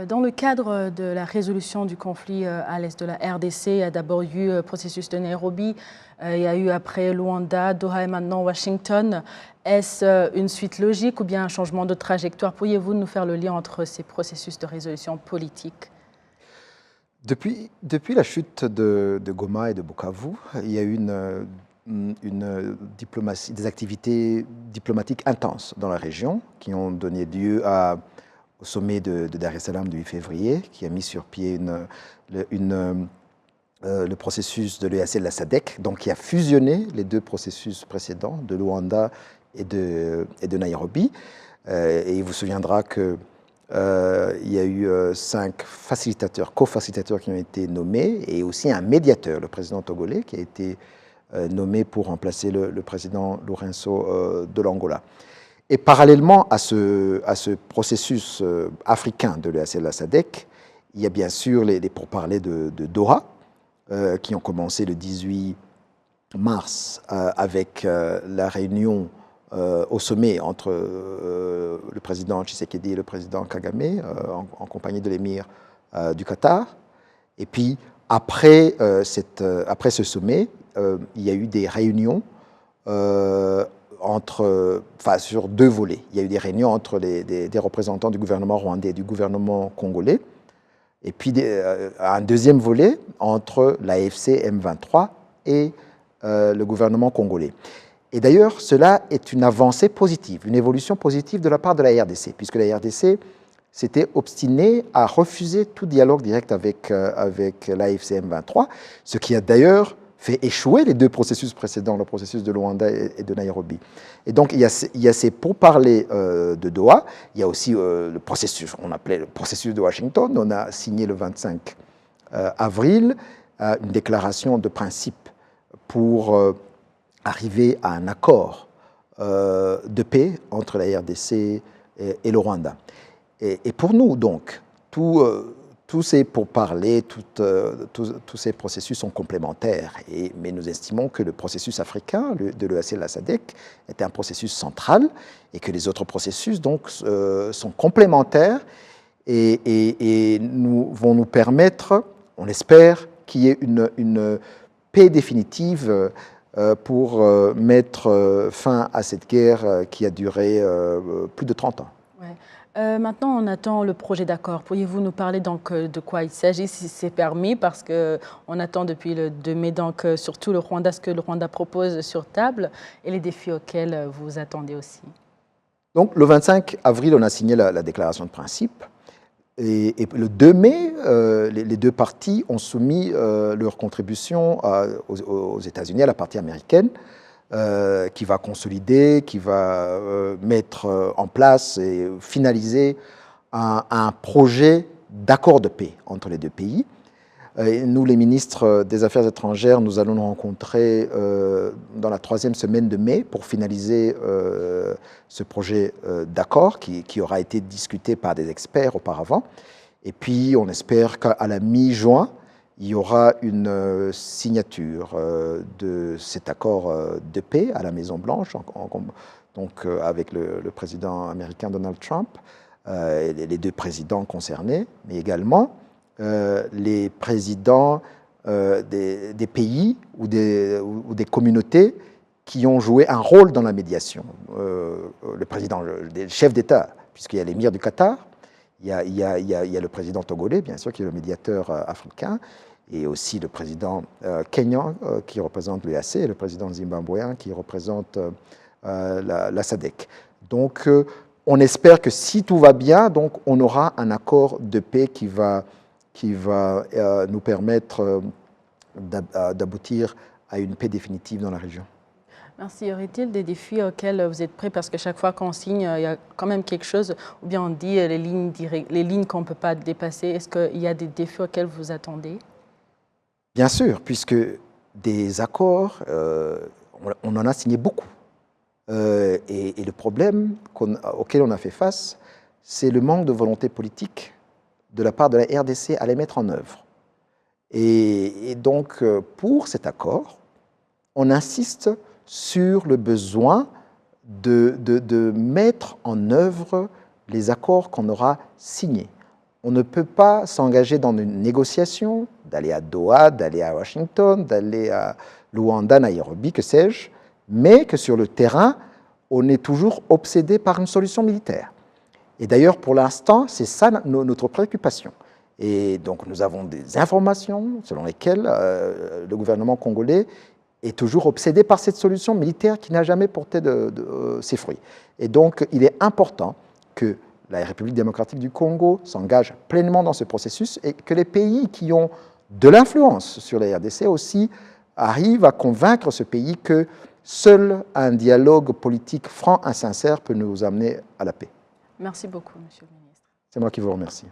Dans le cadre de la résolution du conflit à l'est de la RDC, il y a d'abord eu le processus de Nairobi, il y a eu après Luanda, Doha et maintenant Washington. Est-ce une suite logique ou bien un changement de trajectoire? Pourriez-vous nous faire le lien entre ces processus de résolution politique? Depuis la chute de Goma et de Bukavu, il y a eu une diplomatie, des activités diplomatiques intenses dans la région qui ont donné lieu au sommet de Dar es Salaam du 8 février, qui a mis sur pied le processus de l'EAC et de la SADC, donc qui a fusionné les deux processus précédents de Luanda et de Nairobi. Et il vous souviendra que il y a eu 5 facilitateurs, co-facilitateurs qui ont été nommés et aussi un médiateur, le président togolais, qui a été nommé pour remplacer le président Lourenço de l'Angola. Et parallèlement à ce processus africain de l'EAC et de la SADC, il y a bien sûr les pourparlers de Doha, qui ont commencé le 18 mars avec la réunion au sommet entre le président Tshisekedi et le président Kagame, en compagnie de l'émir du Qatar. Et puis, après ce sommet, il y a eu des réunions sur 2 volets. Il y a eu des réunions entre des représentants du gouvernement rwandais et du gouvernement congolais, et puis un deuxième volet entre l'AFC M23 et le gouvernement congolais. Et d'ailleurs, cela est une avancée positive, une évolution positive de la part de la RDC, puisque la RDC s'était obstinée à refuser tout dialogue direct avec l'AFC M23, ce qui a d'ailleurs fait échouer les 2 processus précédents, le processus de Luanda et de Nairobi. Et donc, il y a ces pourparlers de Doha, il y a aussi le processus, on appelait le processus de Washington. On a signé le 25 avril une déclaration de principe pour arriver à un accord de paix entre la RDC et le Rwanda. Et pour nous, donc, tous ces pourparlers, tous ces processus sont complémentaires. Mais nous estimons que le processus africain de l'EAC et de la SADC est un processus central et que les autres processus donc, sont complémentaires et vont nous permettre, on l'espère, qu'il y ait une paix définitive pour mettre fin à cette guerre qui a duré plus de 30 ans. Ouais. Maintenant, on attend le projet d'accord. Pourriez-vous nous parler donc de quoi il s'agit, si c'est permis, parce qu'on attend depuis le 2 mai donc surtout le Rwanda, ce que le Rwanda propose sur table et les défis auxquels vous attendez aussi. Donc le 25 avril, on a signé la déclaration de principe. Et le 2 mai, les 2 parties ont soumis leur contribution aux États-Unis, à la partie américaine, qui va consolider, qui va mettre en place et finaliser un projet d'accord de paix entre les 2 pays. Nous, les ministres des Affaires étrangères, nous allons nous rencontrer dans la 3e semaine de mai pour finaliser ce projet d'accord qui aura été discuté par des experts auparavant. Et puis, on espère qu'à la mi-juin, il y aura une signature de cet accord de paix à la Maison-Blanche, donc avec le président américain Donald Trump, les 2 présidents concernés, mais également les présidents des pays ou des communautés qui ont joué un rôle dans la médiation. Le chef d'État, puisqu'il y a l'émir du Qatar, il y a le président togolais, bien sûr, qui est le médiateur africain, et aussi le président kenyan qui représente l'EAC, et le président zimbabwéen qui représente la SADC. Donc, on espère que si tout va bien, donc, on aura un accord de paix qui va nous permettre d'aboutir à une paix définitive dans la région. Merci. Y aurait-il des défis auxquels vous êtes prêts? Parce que chaque fois qu'on signe, il y a quand même quelque chose, ou bien on dit les lignes qu'on ne peut pas dépasser. Est-ce qu'il y a des défis auxquels vous attendez? Bien sûr, puisque des accords, on en a signé beaucoup. Et le problème auquel on a fait face, c'est le manque de volonté politique de la part de la RDC à les mettre en œuvre. Et donc, pour cet accord, on insiste sur le besoin de mettre en œuvre les accords qu'on aura signés. On ne peut pas s'engager dans une négociation, d'aller à Doha, d'aller à Washington, d'aller à Luanda, Nairobi, que sais-je, mais que sur le terrain, on est toujours obsédé par une solution militaire. Et d'ailleurs, pour l'instant, c'est ça notre préoccupation. Et donc, nous avons des informations selon lesquelles le gouvernement congolais est toujours obsédé par cette solution militaire qui n'a jamais porté ses fruits. Et donc, il est important que la République démocratique du Congo s'engage pleinement dans ce processus et que les pays qui ont de l'influence sur la RDC aussi arrivent à convaincre ce pays que seul un dialogue politique franc et sincère peut nous amener à la paix. Merci beaucoup, Monsieur le Ministre. C'est moi qui vous remercie.